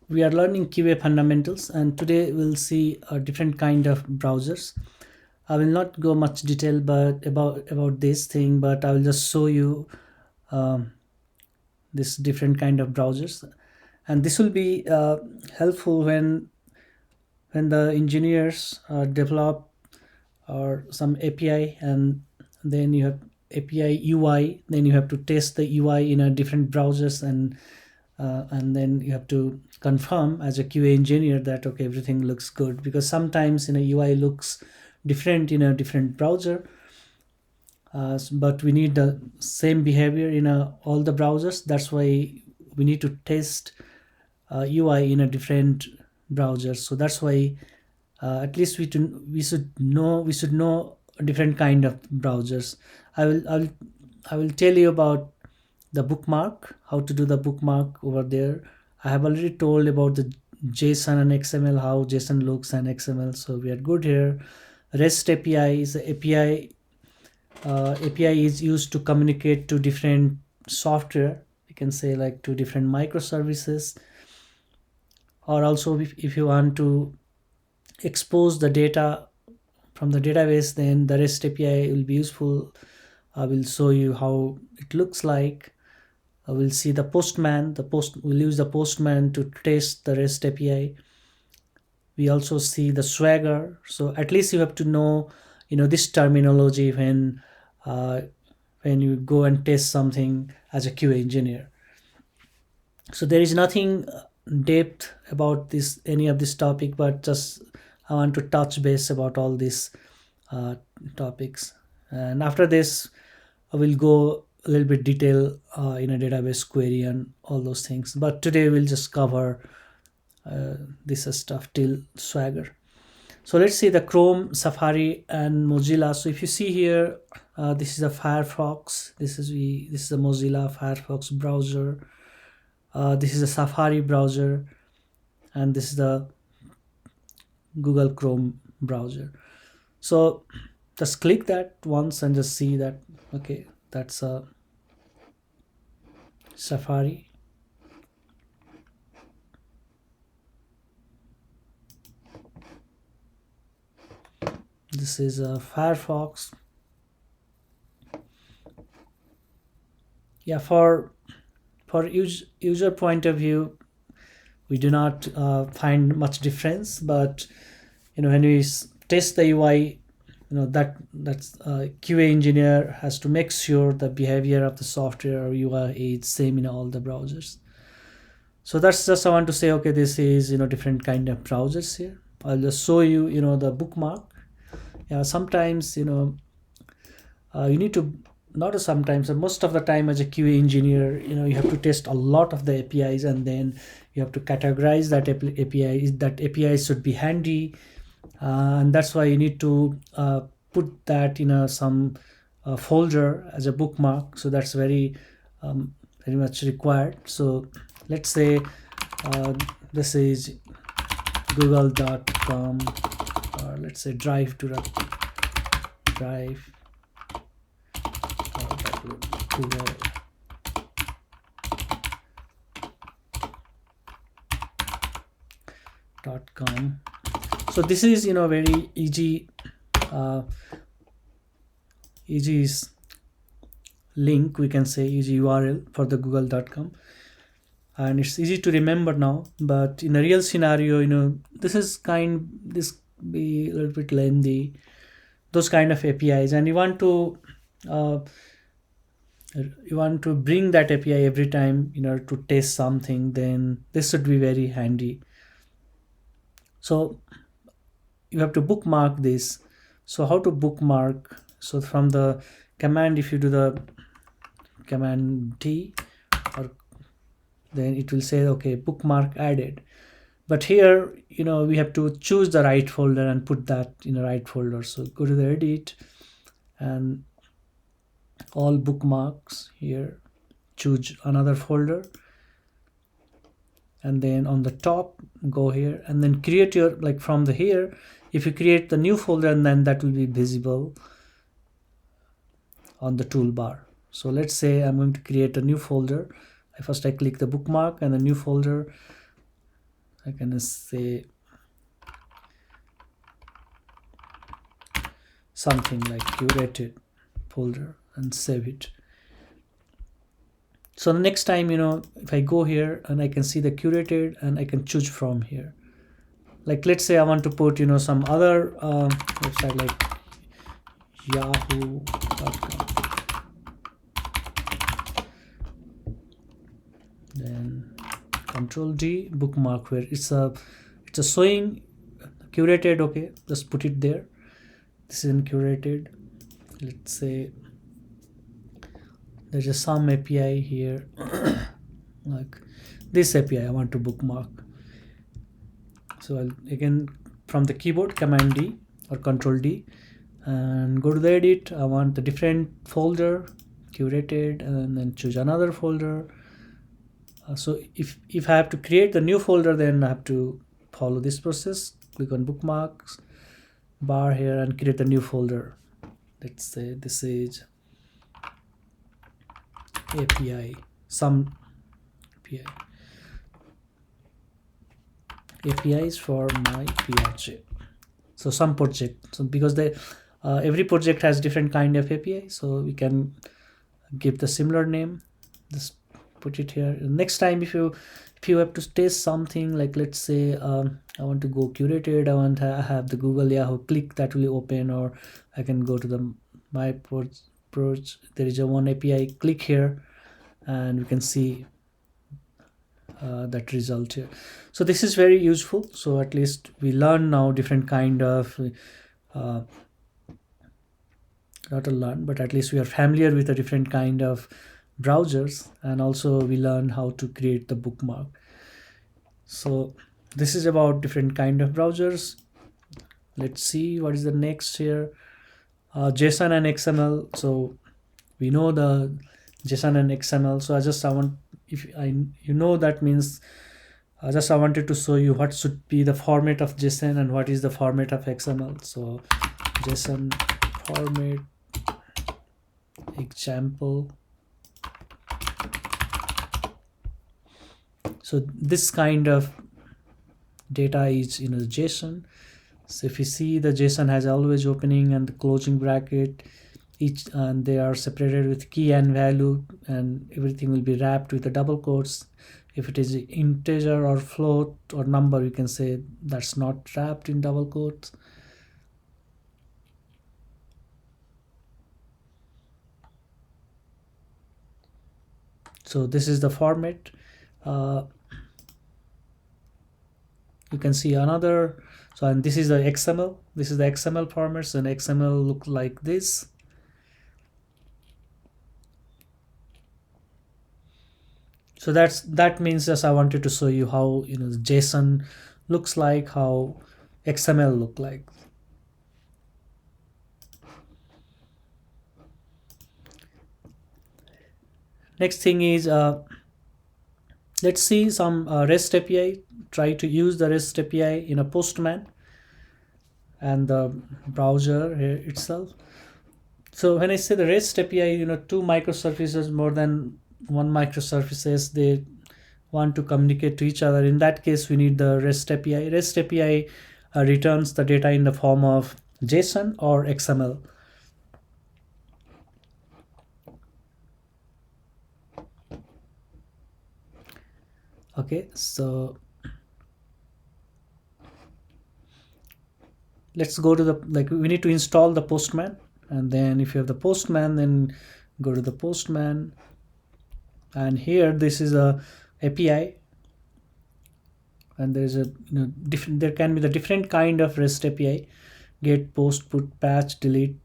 We are learning QA fundamentals, and today we'll see a different kind of browsers. I will not go much detail but about this thing, but I will just show you um, this different kind of browsers, and this will be helpful when the engineers develop or some API, and then you have API UI, then you have to test the UI in a different browsers, and then you have to confirm as a QA engineer that okay, everything looks good, because sometimes UI looks different in a different browser, but we need the same behavior in all the browsers. That's why we need to test UI in a different browser. So that's why at least we should know a different kind of browsers. I will tell you about the bookmark, how to do the bookmark over there. I have already told about the JSON and XML, how JSON looks and XML, so we are good here. REST API is the API is used to communicate to different software. You can say like to different microservices, or also if you want to expose the data from the database, then the REST API will be useful. I will show you how it looks like. I will see the postman. We'll use the postman to test the REST API. We also see the swagger. So at least you have to know, this terminology uh, when you go and test something as a QA engineer. So there is nothing depth about this any of this topic, but just I want to touch base about all these uh, topics. And after this, I will go a little bit detail in a database query and all those things. But today we'll just cover this stuff till Swagger. So let's see the Chrome, Safari, and Mozilla. So if you see here, this is a Firefox. This is a Mozilla Firefox browser. This is a Safari browser, and this is the Google Chrome browser. So just click that once and just see that okay, that's a Safari. This is a Firefox. Yeah, for user point of view, we do not find much difference, but when we test the UI, that's QA engineer has to make sure the behavior of the software or UI is same in all the browsers. So that's just I want to say, okay, this is different kind of browsers here. I'll just show you the bookmark. Yeah, sometimes you need to, not sometimes, most of the time as a QA engineer, you have to test a lot of the APIs, and then you have to categorize that API. That API should be handy, and that's why you need to put that in some folder as a bookmark. So that's very much required. So let's say this is google.com, or let's say drive to drive google.com. So this is very easy easy link, we can say easy URL for the google.com, and it's easy to remember now. But in a real scenario, this be a little bit lengthy, those kind of APIs, and uh, you want to bring that API every time to test something, then this should be very handy. So you have to bookmark this. So how to bookmark? So from the command, if you do the command D, or then it will say okay, bookmark added. But here we have to choose the right folder and put that in the right folder. So go to the edit and all bookmarks here, choose another folder, and then on the top go here and then create your, like from the here, if you create the new folder, and then that will be visible on the toolbar. So let's say I'm going to create a new folder. First I click the bookmark and the new folder, I can say something like curated folder and save it. So the next time, if I go here and I can see the curated and I can choose from here. Like let's say I want to put some other website like yahoo.com. Then control D, bookmark, where it's a showing curated. Okay, just put it there. This is in curated. Let's say there's a some API here like this API I want to bookmark. So I'll again from the keyboard command D or control D and go to the edit. I want the different folder curated and then choose another folder. So if I have to create the new folder, then I have to follow this process. Click on bookmarks bar here and create a new folder. Let's say this is API, some API. APIs for my PRJ. So some project. So because every project has different kind of API, so we can give the similar name. Just put it here. Next time, if you have to test something, like let's say I want to go curated, I want to have the Google Yahoo click that will open, or I can go to the my approach. There is a one API, click here and we can see that result here. So this is very useful. So at least we learn now different kind of not a learn, but at least we are familiar with a different kind of browsers, and also we learn how to create the bookmark. So this is about different kind of browsers. Let's see what is the next here. JSON and XML. So we know the JSON and XML. So I want, if I that means I wanted to show you what should be the format of JSON and what is the format of XML. So JSON format example. So this kind of data is JSON. So if you see, the JSON has always opening and the closing bracket, each, and they are separated with key and value, and everything will be wrapped with the double quotes. If it is integer or float or number, you can say that's not wrapped in double quotes. So this is the format. You can see another. So, and this is the XML. This is the XML formats, and XML look like this. So that means just I wanted to show you how the JSON looks like, how XML look like. Next thing is let's see some REST API. Try to use the REST API in a Postman and the browser here itself. So when I say the REST API, two microservices, more than one microservices, they want to communicate to each other. In that case, we need the REST API. REST API returns the data in the form of JSON or XML. Okay, so let's go to we need to install the Postman, and then if you have the Postman, then go to the Postman, and here this is a API, and there is a different, there can be the different kind of REST API: get, post, put, patch, delete.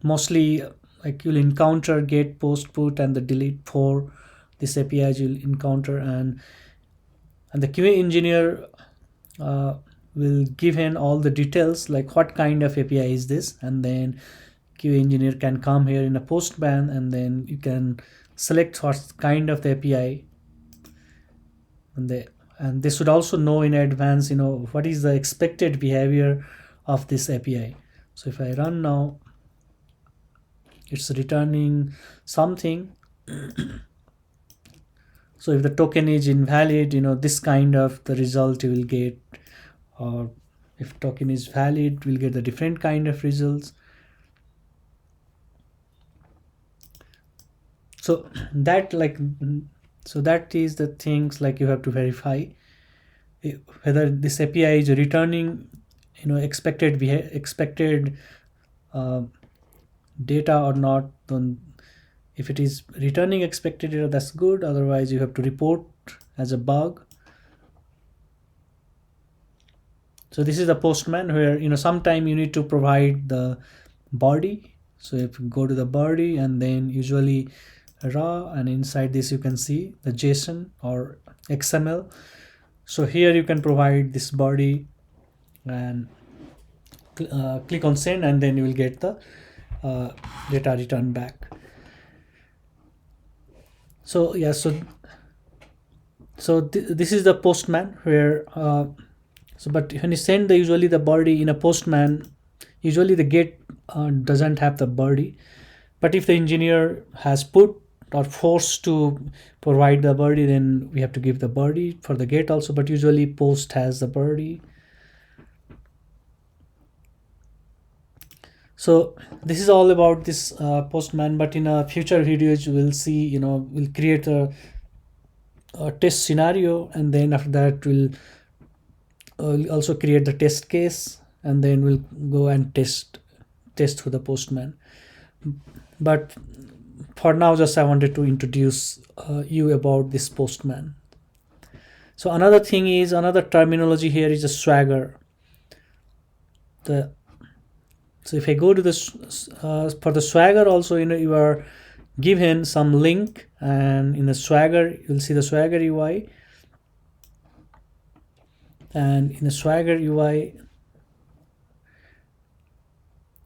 Mostly like you'll encounter get, post, put, and the delete for this APIs you'll encounter, and the QA engineer will give in all the details, like what kind of API is this, and then QA engineer can come here in a Postman, and then you can select what kind of the API, and they should also know in advance what is the expected behavior of this API. So if I run now, it's returning something. So if the token is invalid, this kind of the result you will get, or if token is valid, we'll get the different kind of results. So that is the things like you have to verify whether this API is returning expected uh, data or not. Then if it is returning expected data, that's good. Otherwise you have to report as a bug. So this is the postman where sometime you need to provide the body. So if you go to the body and then usually raw, and inside this you can see the JSON or XML. So here you can provide this body and click on send, and then you will get the data returned back. So yeah, this is the postman where but when you send usually the body in a postman, usually the get doesn't have the body. But if the engineer has put or forced to provide the body, then we have to give the body for the get also. But usually post has the body. So this is all about this postman. But in a future videos you will see, we'll create a test scenario, and then after that we'll also create the test case, and then we'll go and test through the postman. But for now, just I wanted to introduce you about this postman. So another terminology here is a swagger. So if I go to this for the swagger also, you are given some link, and in the swagger you'll see the swagger UI, and in the swagger UI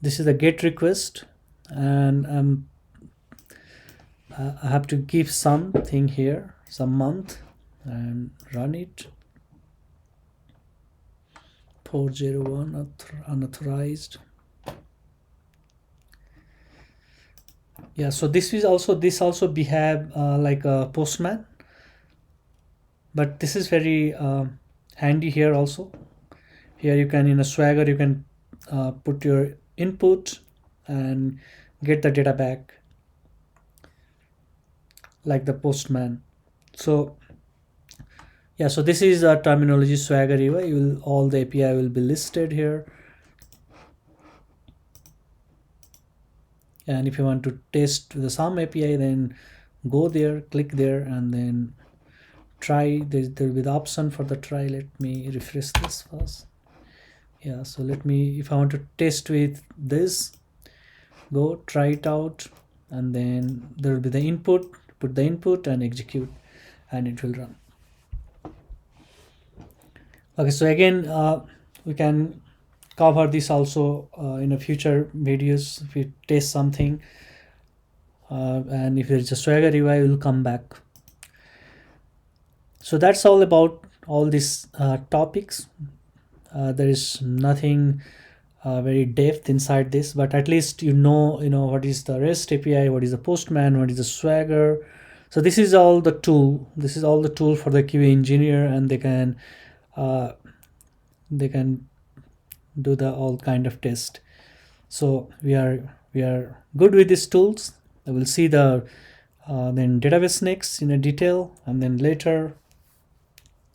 this is the get request, and I have to give something here, some month, and run it. 401 unauthorized. Yeah, so this also behave like a postman, but this is very handy here also. Here you can, in a swagger, you can put your input and get the data back like the postman. So yeah, so this is a terminology swagger UI. All the API will be listed here, and if you want to test the some API, then go there, click there, and then try. There will be the option for the try. Let me refresh this first. Yeah, so if I want to test with this, go try it out, and then there will be the input, put the input and execute, and it will run. Okay, so again we can cover this also in a future videos if we test something, and if there's a swagger UI, we'll come back. So that's all about all these topics. There is nothing very depth inside this, but at least what is the REST API, what is the postman, what is the swagger. So this is all the tool for the QA engineer, and they can do the all kind of test. So we are good with these tools. I will see the then database next in a detail, and then later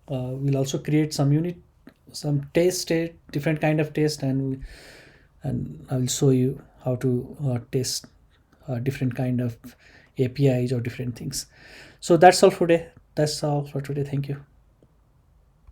we'll also create some test, different kind of test, and I will show you how to test different kind of APIs or different things. So that's all for today. Thank you.